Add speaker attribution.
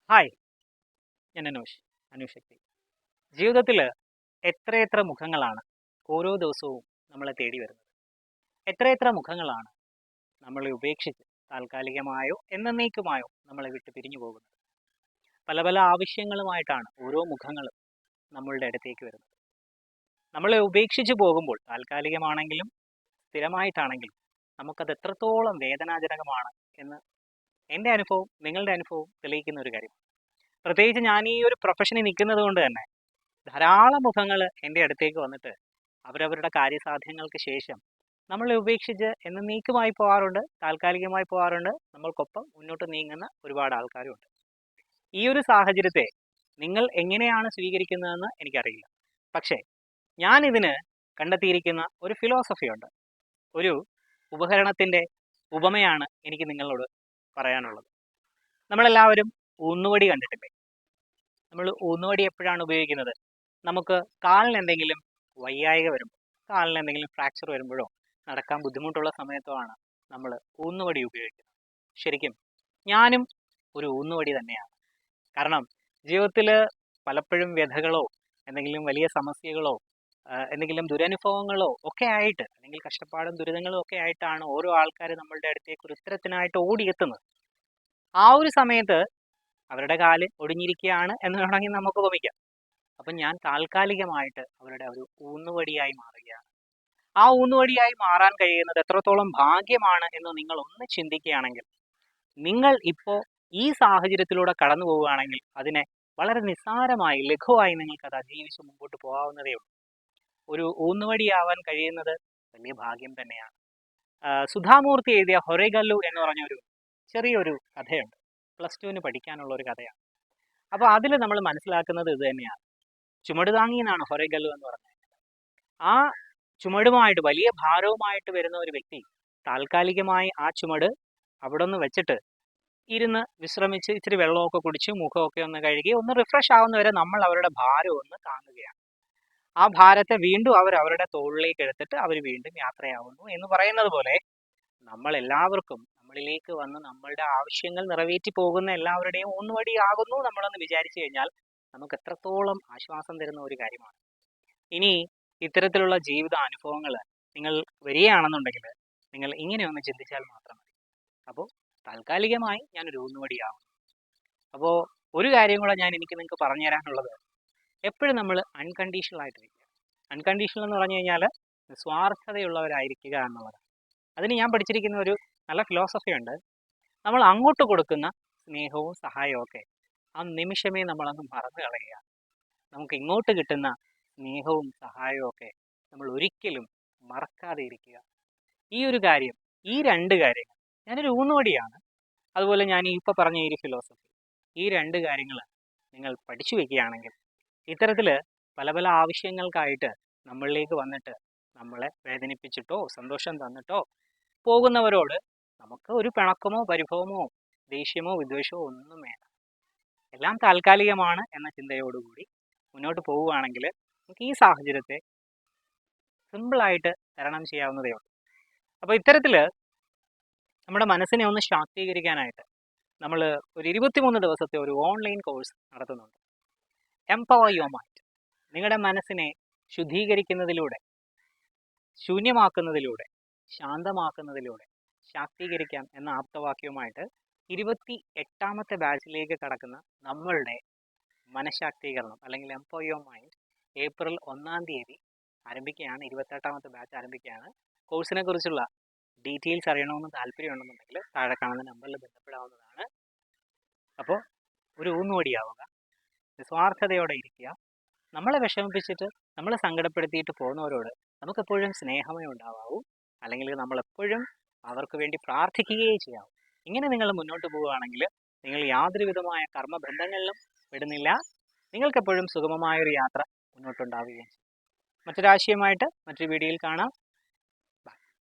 Speaker 1: Hi, ഞാൻ അനുശക്തി. ജീവിതത്തിൽ എത്രയെത്ര മുഖങ്ങളാണ് ഓരോ ദിവസവും നമ്മളെ തേടി വരുന്നത്. എത്രയെത്ര മുഖങ്ങളാണ് നമ്മളെ ഉപേക്ഷിച്ച് താൽക്കാലികമായോ എന്നേക്കുമായോ നമ്മളെ വിട്ട് പിരിഞ്ഞു പോകുന്നത്. പല പല ആവശ്യങ്ങളുമായിട്ടാണ് ഓരോ മുഖങ്ങളും നമ്മളുടെ അടുത്തേക്ക് വരുന്നത്. നമ്മളെ ഉപേക്ഷിച്ച് പോകുമ്പോൾ താൽക്കാലികമാണെങ്കിലും സ്ഥിരമായിട്ടാണെങ്കിലും നമുക്കത് എത്രത്തോളം വേദനാജനകമാണ് എന്ന് എൻ്റെ അനുഭവം നിങ്ങളുടെ അനുഭവം തെളിയിക്കുന്ന ഒരു കാര്യം. പ്രത്യേകിച്ച് ഞാൻ ഈ ഒരു പ്രൊഫഷനിൽ നിൽക്കുന്നത് കൊണ്ട് തന്നെ ധാരാളം മുഖങ്ങൾ എൻ്റെ അടുത്തേക്ക് വന്നിട്ട് അവരവരുടെ കാര്യസാധ്യങ്ങൾക്ക് ശേഷം നമ്മളെ ഉപേക്ഷിച്ച് എന്നേക്കുമായി പോകാറുണ്ട്, താൽക്കാലികമായി പോകാറുണ്ട്. നമ്മൾക്കൊപ്പം മുന്നോട്ട് നീങ്ങുന്ന ഒരുപാട് ആൾക്കാരുണ്ട്. ഈ ഒരു സാഹചര്യത്തെ നിങ്ങൾ എങ്ങനെയാണ് സ്വീകരിക്കുന്നതെന്ന് എനിക്കറിയില്ല. പക്ഷേ ഞാൻ ഇതിന് കണ്ടെത്തിയിരിക്കുന്ന ഒരു ഫിലോസഫിയുണ്ട്. ഒരു ഉപകരണത്തിൻ്റെ ഉപമയാണ് എനിക്ക് നിങ്ങളോട് പറയാനുള്ളത്. നമ്മളെല്ലാവരും ഊന്നുവടി കണ്ടിട്ടില്ലേ? നമ്മൾ ഊന്നുവടി എപ്പോഴാണ് ഉപയോഗിക്കുന്നത്? നമുക്ക് കാലിന് എന്തെങ്കിലും വയ്യായിക വരുമ്പോൾ, കാലിന് എന്തെങ്കിലും ഫ്രാക്ചർ വരുമ്പോഴോ നടക്കാൻ ബുദ്ധിമുട്ടുള്ള സമയത്തോ ആണ് നമ്മൾ ഊന്നുവടി ഉപയോഗിക്കുന്നത്. ശരിക്കും ഞാനും ഒരു ഊന്നുവടി തന്നെയാണ്. കാരണം ജീവിതത്തിൽ പലപ്പോഴും വ്യഥകളോ എന്തെങ്കിലും വലിയ സമസ്യകളോ എന്തെങ്കിലും ദുരനുഭവങ്ങളോ ഒക്കെ ആയിട്ട്, അല്ലെങ്കിൽ കഷ്ടപ്പാടും ദുരിതങ്ങളും ഒക്കെ ആയിട്ടാണ് ഓരോ ആൾക്കാർ നമ്മളുടെ അടുത്തേക്ക് ഒരു ഉത്തരത്തിനായിട്ട് ഓടിയെത്തുന്നത്. ആ ഒരു സമയത്ത് അവരുടെ കാല് ഒടിഞ്ഞിരിക്കുകയാണ് എന്ന് വേണമെങ്കിൽ നമുക്ക് ഉപമിക്കാം. അപ്പം ഞാൻ താൽക്കാലികമായിട്ട് അവരുടെ ഒരു ഊന്നുവടിയായി മാറുകയാണ്. ആ ഊന്നുവടിയായി മാറാൻ കഴിയുന്നത് എത്രത്തോളം ഭാഗ്യമാണ് എന്ന് നിങ്ങൾ ഒന്ന് ചിന്തിക്കുകയാണെങ്കിൽ, നിങ്ങൾ ഇപ്പോൾ ഈ സാഹചര്യത്തിലൂടെ കടന്നു പോവുകയാണെങ്കിൽ അതിനെ വളരെ നിസ്സാരമായി, ലഘുവായി നിങ്ങൾക്കത് അതിജീവിച്ച് മുമ്പോട്ട് പോകാവുന്നതേ ഉള്ളൂ. ഒരു ഊന്നുവടിയാവാൻ കഴിയുന്നത് വലിയ ഭാഗ്യം തന്നെയാണ്. സുധാമൂർത്തി എഴുതിയ ഹൊറേഗല്ലു എന്ന് പറഞ്ഞൊരു ചെറിയൊരു കഥയുണ്ട്. +2 പഠിക്കാനുള്ള ഒരു കഥയാണ്. അപ്പോൾ അതിൽ നമ്മൾ മനസ്സിലാക്കുന്നത് ഇത് തന്നെയാണ്. ചുമട് താങ്ങി എന്നാണ് ഹൊറേഗല്ലു എന്ന് പറഞ്ഞത്. ആ ചുമടുമായിട്ട്, വലിയ ഭാരവുമായിട്ട് വരുന്ന ഒരു വ്യക്തി താൽക്കാലികമായി ആ ചുമട് അവിടെ നിന്ന് വെച്ചിട്ട് ഇരുന്ന് വിശ്രമിച്ച് ഇച്ചിരി വെള്ളമൊക്കെ കുടിച്ച് മുഖമൊക്കെ ഒന്ന് കഴുകി ഒന്ന് റിഫ്രഷ് ആവുന്നവരെ നമ്മൾ അവരുടെ ഭാരം ഒന്ന് താങ്ങുകയാണ്. ആ ഭാരത്തെ വീണ്ടും അവരുടെ തോളിലേക്ക് എടുത്തിട്ട് അവർ വീണ്ടും യാത്രയാവുന്നു എന്ന് പറയുന്നത് പോലെ, നമ്മൾ എല്ലാവർക്കും നമ്മളിലേക്ക് വന്ന് നമ്മളുടെ ആവശ്യങ്ങൾ നിറവേറ്റി പോകുന്ന എല്ലാവരുടെയും ഊന്നുവടിയാകുന്നു നമ്മളെന്ന് വിചാരിച്ചു കഴിഞ്ഞാൽ നമുക്ക് എത്രത്തോളം ആശ്വാസം തരുന്ന ഒരു കാര്യമാണ്. ഇനി ഇത്തരത്തിലുള്ള ജീവിത അനുഭവങ്ങൾ നിങ്ങൾ വരികയാണെന്നുണ്ടെങ്കിൽ നിങ്ങൾ ഇങ്ങനെ ഒന്ന് ചിന്തിച്ചാൽ മാത്രം മതി. അപ്പോൾ താൽക്കാലികമായി ഞാനൊരു ഊന്നുവടിയാവും. അപ്പോൾ ഒരു കാര്യം കൂടെ എനിക്ക് നിങ്ങൾക്ക് പറഞ്ഞു തരാനുള്ളത്, എപ്പോഴും നമ്മൾ അൺകണ്ടീഷണൽ ആയിട്ടിരിക്കുക. അൺകണ്ടീഷണൽ എന്ന് പറഞ്ഞു കഴിഞ്ഞാൽ നിസ്വാർത്ഥതയുള്ളവരായിരിക്കുക എന്നുള്ളതാണ്. അതിന് ഞാൻ പഠിച്ചിരിക്കുന്ന ഒരു നല്ല ഫിലോസഫി ഉണ്ട്. നമ്മൾ അങ്ങോട്ട് കൊടുക്കുന്ന സ്നേഹവും സഹായവും ഒക്കെ ആ നിമിഷമേ നമ്മളങ്ങ് മറന്നു കളയുക. നമുക്ക് ഇങ്ങോട്ട് കിട്ടുന്ന സ്നേഹവും സഹായവും ഒക്കെ നമ്മൾ ഒരിക്കലും മറക്കാതെ ഇരിക്കുക. ഈ ഒരു കാര്യം, ഈ രണ്ട് കാര്യങ്ങൾ, ഞാനൊരു ഊന്നുവടിയാണ്, അതുപോലെ ഞാൻ ഇപ്പോൾ പറഞ്ഞ ഈ ഒരു ഫിലോസഫി, ഈ രണ്ട് കാര്യങ്ങൾ നിങ്ങൾ പഠിച്ചു വയ്ക്കുകയാണെങ്കിൽ ഇത്തരത്തിൽ പല പല ആവശ്യങ്ങൾക്കായിട്ട് നമ്മളിലേക്ക് വന്നിട്ട് നമ്മളെ വേദനിപ്പിച്ചിട്ടോ സന്തോഷം തന്നിട്ടോ പോകുന്നവരോട് നമുക്ക് ഒരു പിണക്കമോ പരിഭവമോ ദേഷ്യമോ വിദ്വേഷമോ ഒന്നും വേണ്ട. എല്ലാം താൽക്കാലികമാണ് എന്ന ചിന്തയോടുകൂടി മുന്നോട്ട് പോവുകയാണെങ്കിൽ നമുക്ക് ഈ സാഹചര്യത്തെ സിമ്പിളായിട്ട് തരണം ചെയ്യാവുന്നതേ ഉള്ളൂ. അപ്പോൾ ഇത്തരത്തിൽ നമ്മുടെ മനസ്സിനെ ഒന്ന് ശാക്തീകരിക്കാനായിട്ട് നമ്മൾ ഒരു 23 ദിവസത്തെ ഒരു ഓൺലൈൻ കോഴ്സ് നടത്തുന്നുണ്ട്. Empower your mind. നിങ്ങളുടെ മനസ്സിനെ ശുദ്ധീകരിക്കുന്നതിലൂടെ, ശൂന്യമാക്കുന്നതിലൂടെ, ശാന്തമാക്കുന്നതിലൂടെ ശാക്തീകരിക്കാം എന്ന ആപ്തവാക്യവുമായിട്ട് 28ാമത്തെ ബാച്ചിലേക്ക് കടക്കുന്ന നമ്മളുടെ മനഃശാക്തീകരണം അല്ലെങ്കിൽ എംപവർ യുവർ മൈൻഡ് ഏപ്രിൽ 1-ാം തീയതി ആരംഭിക്കുകയാണ്. 28ാമത്തെ ബാച്ച് ആരംഭിക്കുകയാണ്. കോഴ്സിനെ കുറിച്ചുള്ള ഡീറ്റെയിൽസ് അറിയണമെന്ന് താല്പര്യമുണ്ടെന്നുണ്ടെങ്കിൽ താഴെ കാണുന്ന നമ്പറിൽ ബന്ധപ്പെടാവുന്നതാണ്. അപ്പോൾ ഒരു ഊന്നുവടിയാവുക, നിസ്വാർത്ഥതയോടെ ഇരിക്കുക. നമ്മളെ വിഷമിപ്പിച്ചിട്ട് നമ്മളെ സങ്കടപ്പെടുത്തിയിട്ട് പോകുന്നവരോട് നമുക്കെപ്പോഴും സ്നേഹമേ ഉണ്ടാവാവൂ, അല്ലെങ്കിൽ നമ്മളെപ്പോഴും അവർക്ക് വേണ്ടി പ്രാർത്ഥിക്കുകയേ ചെയ്യാവൂ. ഇങ്ങനെ നിങ്ങൾ മുന്നോട്ട് പോവുകയാണെങ്കിൽ നിങ്ങൾ യാതൊരു വിധമായ കർമ്മബന്ധങ്ങളിലും വിടുന്നില്ല. നിങ്ങൾക്കെപ്പോഴും സുഗമമായൊരു യാത്ര മുന്നോട്ടുണ്ടാവുകയും ചെയ്യും. മറ്റൊരാശയമായിട്ട് മറ്റൊരു വീഡിയോയിൽ കാണാം.